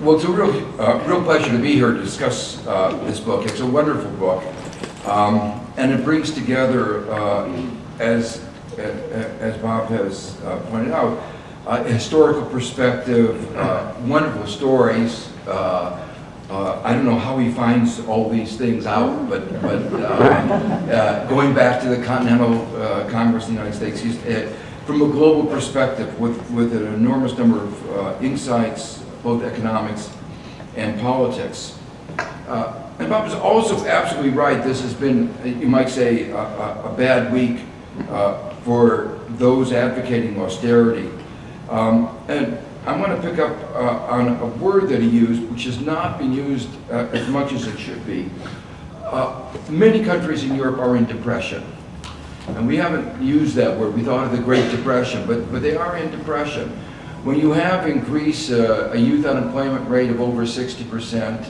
Well, it's a real pleasure to be here to discuss this book. It's a wonderful book, and it brings together, as Bob has pointed out, a historical perspective, wonderful stories. I don't know how he finds all these things out, but going back to the Continental Congress in the United States, he's, from a global perspective, with an enormous number of insights, both economics and politics. And Bob is also absolutely right. This has been, you might say, a bad week for those advocating austerity. And I want to pick up on a word that he used, which has not been used as much as it should be. Many countries in Europe are in depression. And we haven't used that word. We thought of the Great Depression, but they are in depression. When you have in Greece a youth unemployment rate of over 60%,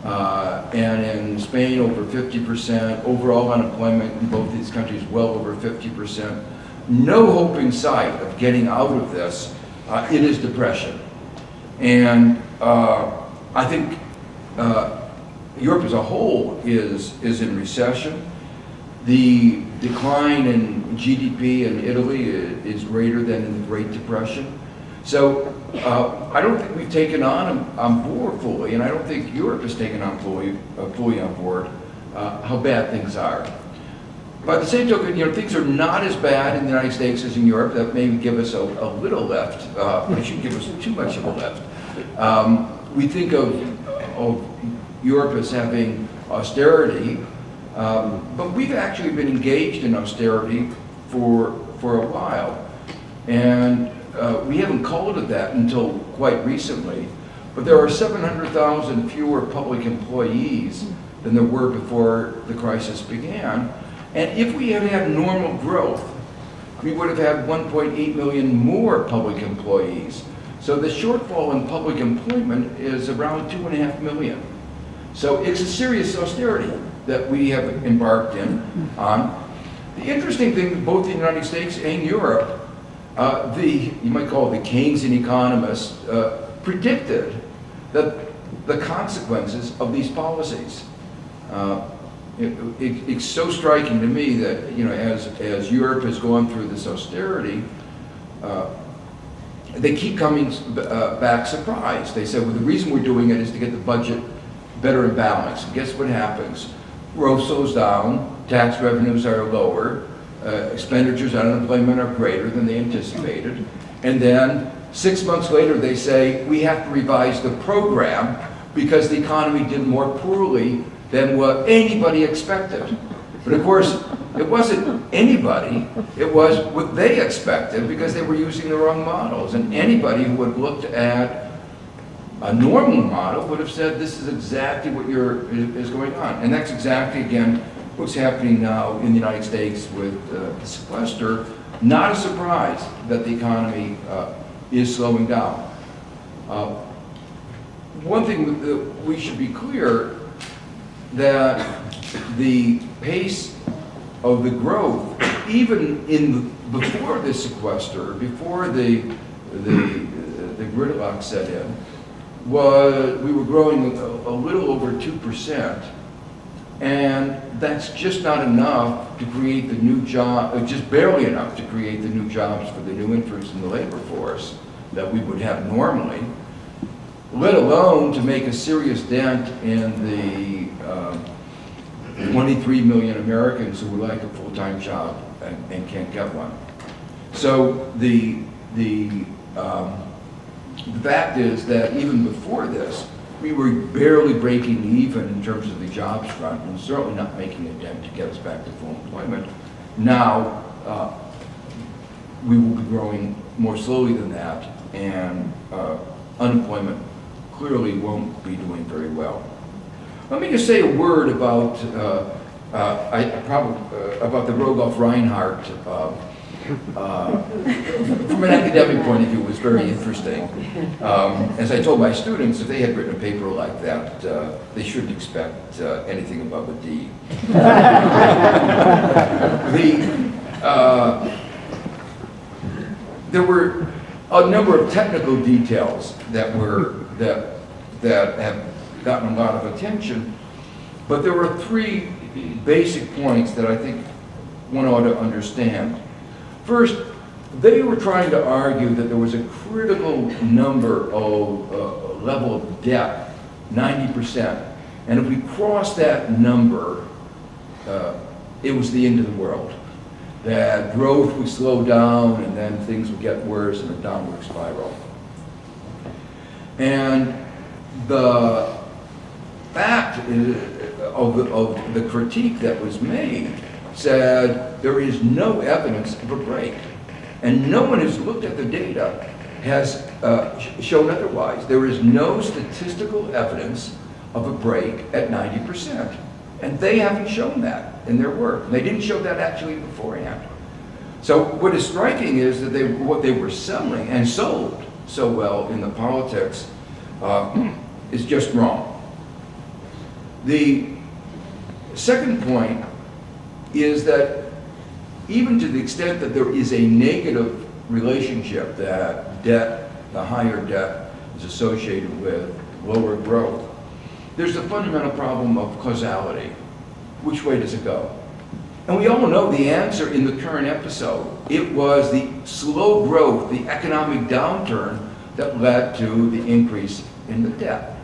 and in Spain over 50%, overall unemployment in both these countries well over 50%, no hope in sight of getting out of this, it is depression. And I think Europe as a whole is in recession. The decline in GDP in Italy is greater than in the Great Depression. So I don't think we've taken on board fully, and I don't think Europe has taken on fully on board how bad things are. By the same token, things are not as bad in the United States as in Europe. That may give us a little left, but it shouldn't give us too much of a left. We think of Europe as having austerity, but we've actually been engaged in austerity for a while, and we haven't called it that until quite recently. But there are 700,000 fewer public employees than there were before the crisis began. And if we had had normal growth, we would have had 1.8 million more public employees. So the shortfall in public employment is around 2.5 million. So it's a serious austerity that we have embarked on. The interesting thing, both the United States and Europe, you might call it the Keynesian economists, predicted that the consequences of these policies. It's so striking to me that, as Europe has gone through this austerity, they keep coming back surprised. They say, well, the reason we're doing it is to get the budget better in balance. And guess what happens? Growth slows down, tax revenues are lower, expenditures on unemployment are greater than they anticipated, and then 6 months later they say, we have to revise the program because the economy did more poorly than what anybody expected. But of course, it wasn't anybody, it was what they expected because they were using the wrong models. And anybody who would have looked at a normal model would have said, this is exactly what is going on. And that's exactly, again, what's happening now in the United States with the sequester. Not a surprise that the economy is slowing down. One thing that we should be clear, that the pace of the growth, even before the sequester, before the gridlock set in, we were growing a little over 2%, and that's just not enough to create the new job, just barely enough to create the new jobs for the new entrants in the labor force that we would have normally, let alone to make a serious dent in the 23 million Americans who would like a full-time job and can't get one. So the fact is that even before this, we were barely breaking even in terms of the jobs front, and certainly not making a dent to get us back to full employment. Now, we will be growing more slowly than that, and unemployment clearly won't be doing very well. Let me just say a word about about the Rogoff Reinhardt. From an academic point of view, it was very interesting. As I told my students, if they had written a paper like that, they shouldn't expect anything above a D. There were a number of technical details that were that have gotten a lot of attention. But there were three basic points that I think one ought to understand. First, they were trying to argue that there was a critical number of level of debt, 90%. And if we crossed that number, it was the end of the world. That growth would slow down and then things would get worse in a downward spiral. And the fact of the critique that was made said there is no evidence of a break. And no one who's looked at the data has shown otherwise. There is no statistical evidence of a break at 90%. And they haven't shown that in their work. They didn't show that actually beforehand. So what is striking is that what they were selling and sold so well in the politics is just wrong. The second point is that even to the extent that there is a negative relationship that debt, the higher debt, is associated with lower growth, there's the fundamental problem of causality. Which way does it go? And we all know the answer in the current episode. It was the slow growth, the economic downturn that led to the increase in the debt.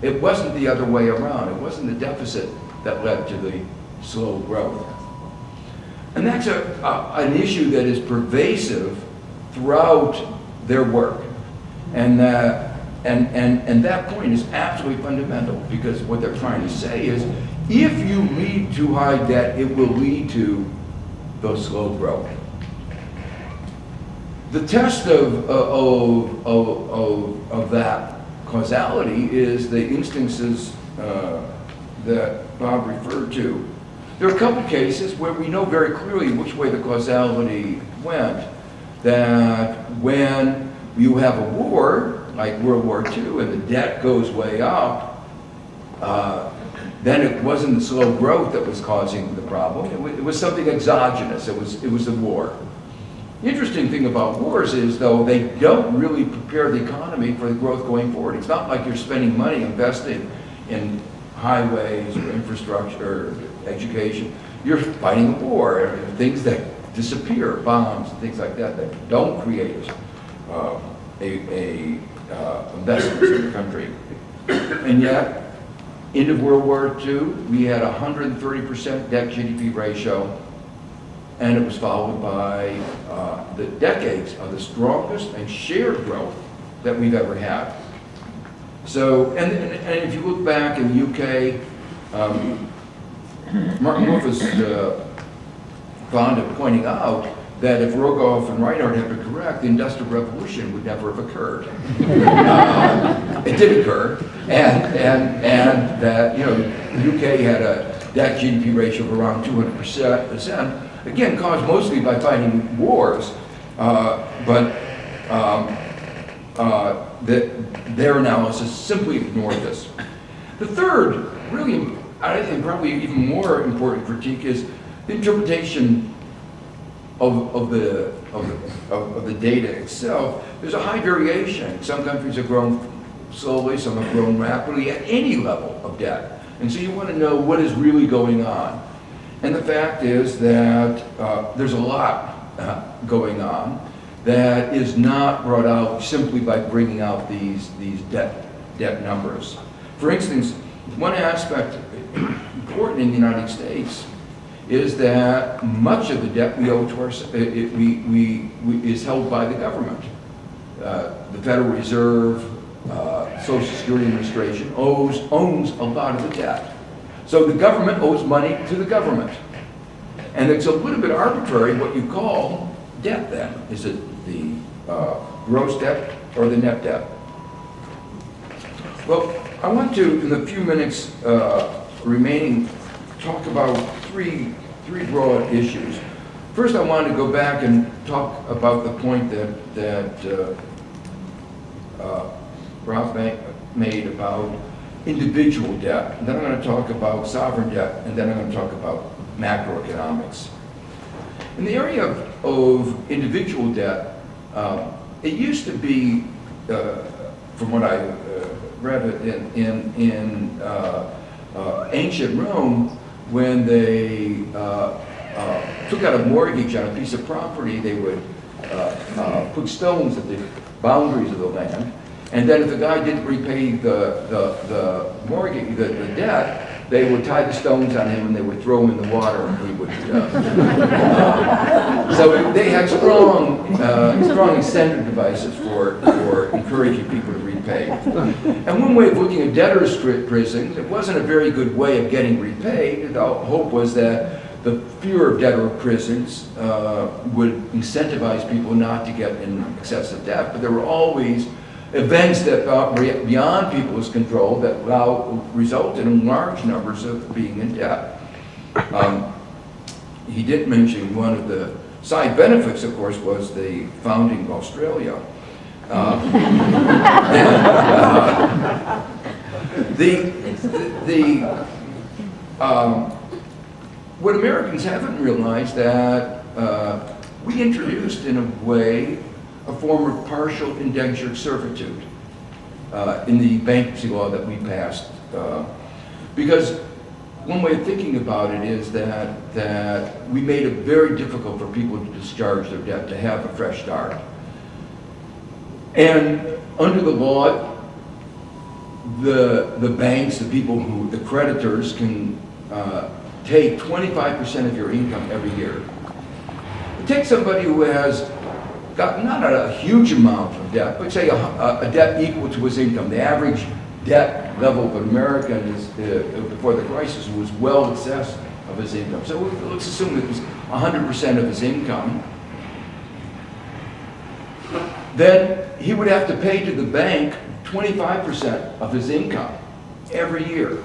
It wasn't the other way around. It wasn't the deficit that led to the slow growth. And that's an issue that is pervasive throughout their work. And that point is absolutely fundamental, because what they're trying to say is, if you lead to high debt, it will lead to the slow growth. The test of that causality is the instances that Bob referred to. There are a couple cases where we know very clearly which way the causality went. That when you have a war, like World War II, and the debt goes way up, then it wasn't the slow growth that was causing the problem. It was something exogenous. It was the war. The interesting thing about wars is, though, they don't really prepare the economy for the growth going forward. It's not like you're spending money investing in highways or infrastructure or education. You're fighting a war, things that disappear, bombs and things like that, that don't create investments in the country. And yet, end of World War II, we had a 130% debt GDP ratio, and it was followed by the decades of the strongest and shared growth that we've ever had. So, and if you look back in the UK, Martin Wolf is fond of pointing out that if Rogoff and Reinhardt had been correct, the Industrial Revolution would never have occurred. It did occur, and that, you know, the UK had a debt GDP ratio of around 200%, again, caused mostly by fighting wars, but their analysis simply ignored this. The third, really, I think probably even more important critique is the interpretation of the data itself. There's a high variation. Some countries have grown slowly, some have grown rapidly at any level of debt. And so you want to know what is really going on. And the fact is that there's a lot going on that is not brought out simply by bringing out these debt numbers. For instance, one aspect important in the United States is that much of the debt we owe to is held by the government. The Federal Reserve, Social Security Administration owns a lot of the debt. So the government owes money to the government. And it's a little bit arbitrary what you call debt then. Is it the gross debt or the net debt? Well, I want to, in the few minutes remaining, talk about three broad issues. First, I want to go back and talk about the point that Rob made about individual debt. And then I'm going to talk about sovereign debt, and then I'm going to talk about macroeconomics. In the area of individual debt, it used to be from what I read in ancient Rome, when they took out a mortgage on a piece of property, they would put stones at the boundaries of the land, and then if the guy didn't repay the mortgage, the debt, they would tie the stones on him and they would throw him in the water, and he would. So they had strong incentive devices for encouraging people to repay. And one way of looking at debtors' prisons, it wasn't a very good way of getting repaid. The hope was that the fear of debtor prisons would incentivize people not to get in excessive debt, but there were always events that beyond people's control that resulted in large numbers of being in debt. He did mention one of the side benefits, of course, was the founding of Australia. What Americans haven't realized that we introduced, in a way, a form of partial indentured servitude in the bankruptcy law that we passed. Because one way of thinking about it is that we made it very difficult for people to discharge their debt, to have a fresh start. And under the law, the banks, the creditors can take 25% of your income every year. Take somebody who has got not a huge amount of debt, but say a debt equal to his income. The average debt level of an American is, before the crisis, was well in excess of his income. So let's assume it was 100% of his income. Then he would have to pay to the bank 25% of his income every year.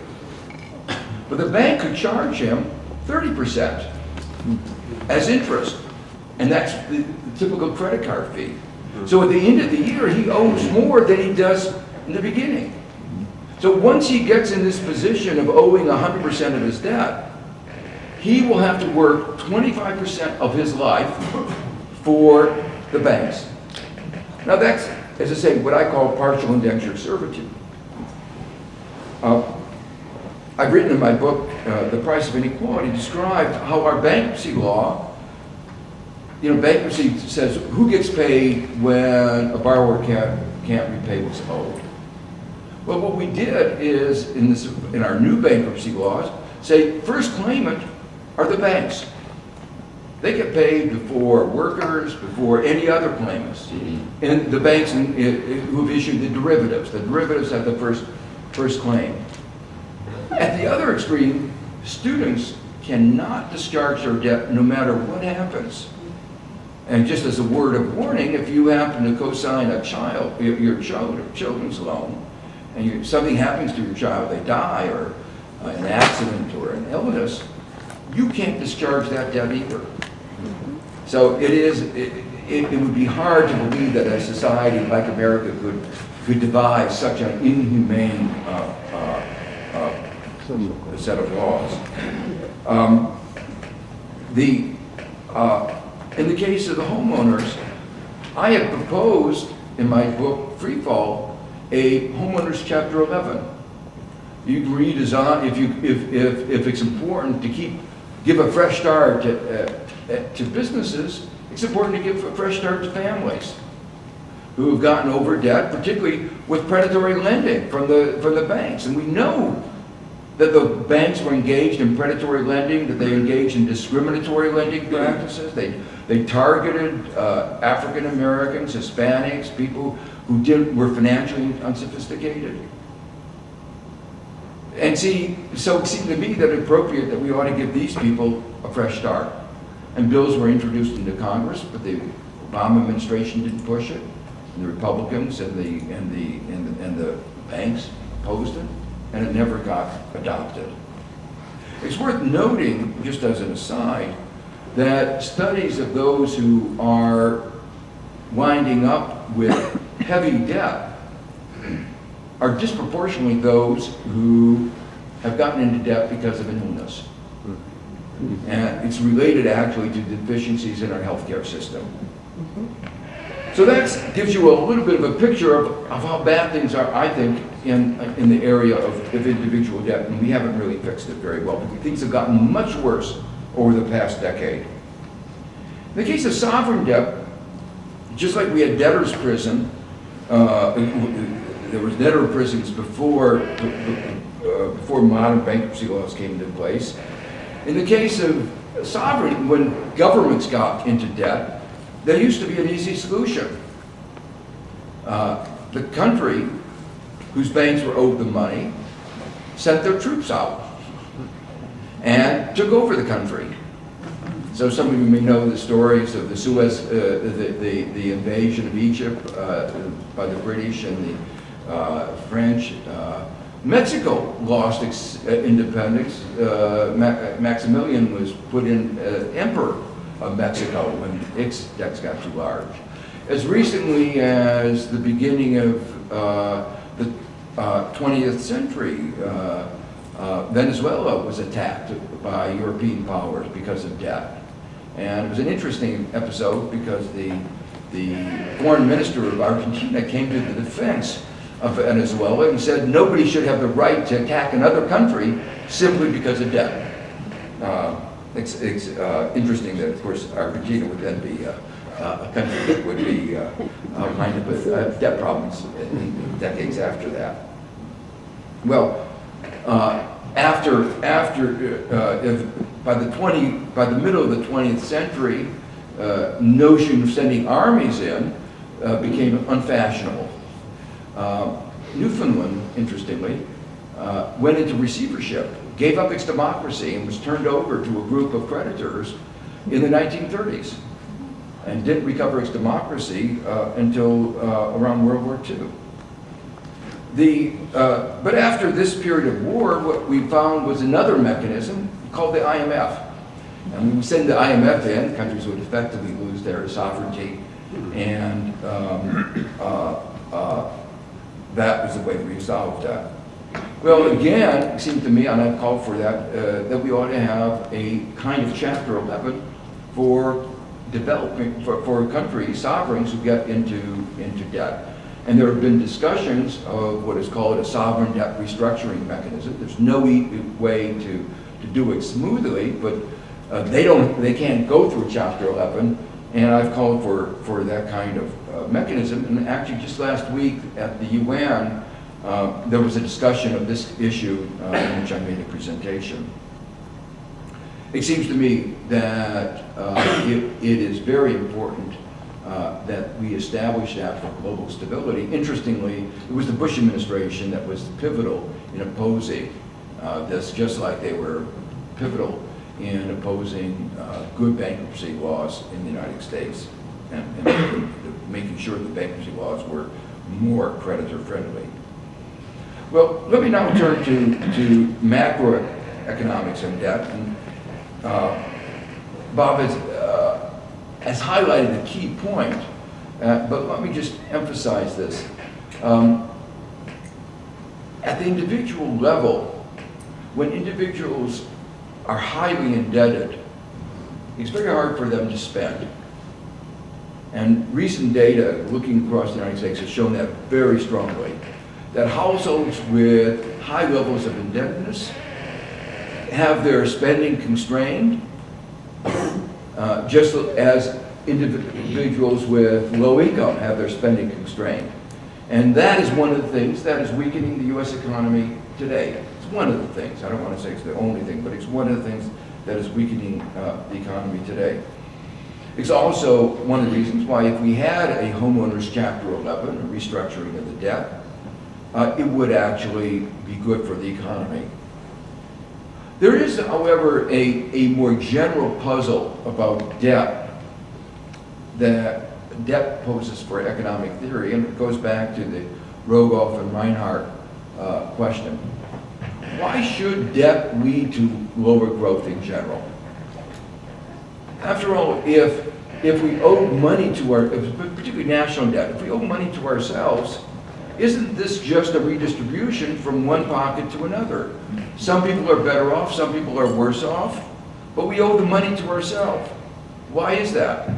But the bank could charge him 30% as interest. And that's the typical credit card fee. So at the end of the year, he owes more than he does in the beginning. So once he gets in this position of owing 100% of his debt, he will have to work 25% of his life for the banks. Now that's, as I say, what I call partial indentured servitude. I've written in my book, The Price of Inequality, described how our bankruptcy law, bankruptcy says who gets paid when a borrower can't repay what's owed. Well, what we did is, in our new bankruptcy laws, say first claimant are the banks. They get paid before workers, before any other claimants. And the banks who've issued the derivatives have the first claim. At the other extreme, students cannot discharge their debt no matter what happens. And just as a word of warning, if you happen to co-sign your children's loan, and something happens to your child, they die, or an accident or an illness, you can't discharge that debt either. So it would be hard to believe that a society like America could devise such an inhumane set of laws. In the case of the homeowners, I have proposed in my book, Freefall, a homeowners chapter 11. You can redesign, if it's important to give a fresh start to businesses, it's important to give a fresh start to families who have gotten over debt, particularly with predatory lending from the banks. And we know that the banks were engaged in predatory lending, that they engaged in discriminatory lending practices. They targeted African Americans, Hispanics, people who were financially unsophisticated. And so it seemed to me that appropriate that we ought to give these people a fresh start. And bills were introduced into Congress, but the Obama administration didn't push it. And the Republicans and the banks opposed it, and it never got adopted. It's worth noting, just as an aside, that studies of those who are winding up with heavy debt are disproportionately those who have gotten into debt because of an illness. And it's related actually to deficiencies in our healthcare system. So So that gives you a little bit of a picture of how bad things are, I think, in the area of individual debt, and we haven't really fixed it very well. Things have gotten much worse over the past decade. In the case of sovereign debt, just like we had debtors' prison, there was debtor prisons before modern bankruptcy laws came into place. In the case of sovereign, when governments got into debt, there used to be an easy solution. The country whose banks were owed the money sent their troops out and took over the country. So some of you may know the stories of the Suez, the invasion of Egypt by the British and the French. Mexico lost independence. Maximilian was put in emperor of Mexico when its debts got too large. As recently as the beginning of the 20th century, Venezuela was attacked by European powers because of debt. And it was an interesting episode because the foreign minister of Argentina came to the defense of Venezuela and said nobody should have the right to attack another country simply because of debt. It's interesting that, of course, Argentina would then be a country that would be lined up with debt problems in decades after that. Well, by the middle of the 20th century, notion of sending armies in became unfashionable. Newfoundland, interestingly, went into receivership, gave up its democracy, and was turned over to a group of creditors in the 1930s, and didn't recover its democracy until around World War II. But after this period of war, what we found was another mechanism called the IMF. And when we send the IMF in, countries would effectively lose their sovereignty, and that was the way we solved that. Well, again, it seemed to me, and I've called for that, that we ought to have a kind of Chapter 11 for developing, for countries, sovereigns who get into debt. And there have been discussions of what is called a sovereign debt restructuring mechanism. There's no way to do it smoothly, but they can't go through Chapter 11, and I've called for that kind of mechanism. And actually, just last week at the UN, there was a discussion of this issue in which I made a presentation. It seems to me that it is very important that we establish that for global stability. Interestingly, it was the Bush administration that was pivotal in opposing this, just like they were pivotal in opposing good bankruptcy laws in the United States and making sure that bankruptcy laws were more creditor-friendly. Well, let me now turn to macroeconomics and debt. And, Bob has highlighted a key point, but let me just emphasize this. At the individual level, when individuals are highly indebted, it's very hard for them to spend. And recent data looking across the United States has shown that very strongly, that households with high levels of indebtedness have their spending constrained, just as individuals with low income have their spending constrained. And that is one of the things that is weakening the U.S. economy today. It's one of the things. I don't want to say it's the only thing, but it's one of the things that is weakening the economy today. It's also one of the reasons why if we had a homeowners Chapter 11, a restructuring of the debt, it would actually be good for the economy. There is, however, a more general puzzle about debt that debt poses for economic theory, and it goes back to the Rogoff and Reinhardt question. Why should debt lead to lower growth in general? After all, if we owe money to particularly national debt, if we owe money to ourselves, isn't this just a redistribution from one pocket to another? Some people are better off, some people are worse off, but we owe the money to ourselves. Why is that?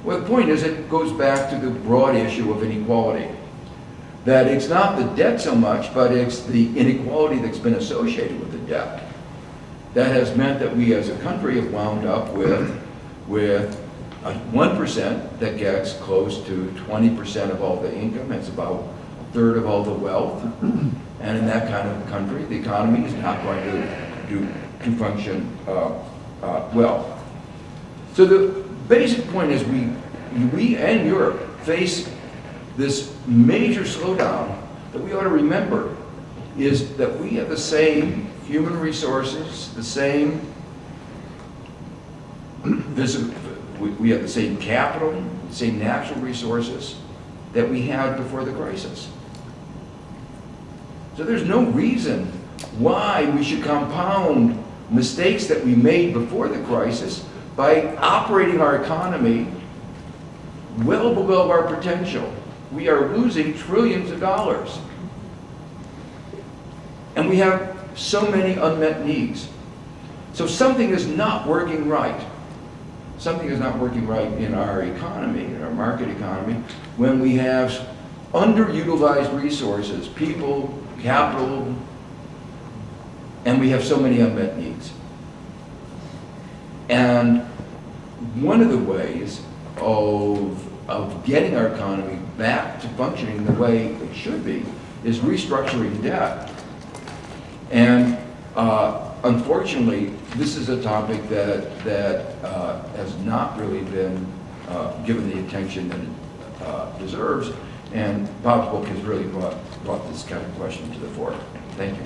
Well, the point is, it goes back to the broad issue of inequality. That it's not the debt so much, but it's the inequality that's been associated with the debt. That has meant that we as a country have wound up with a 1% that gets close to 20% of all the income. It's about a third of all the wealth. And in that kind of country, the economy is not going to function well. So the basic point is we and Europe face this major slowdown that we ought to remember is that we have the same human resources, the same we have the same capital, the same natural resources that we had before the crisis. So there's no reason why we should compound mistakes that we made before the crisis by operating our economy well below our potential. We are losing trillions of dollars. And we have so many unmet needs. So something is not working right. Something is not working right in our economy, in our market economy, when we have underutilized resources, people, capital, and we have so many unmet needs. And one of the ways of getting our economy back to functioning the way it should be is restructuring debt. And unfortunately, this is a topic that has not really been given the attention that it deserves, and Bob's book has really brought this kind of question to the fore. Thank you.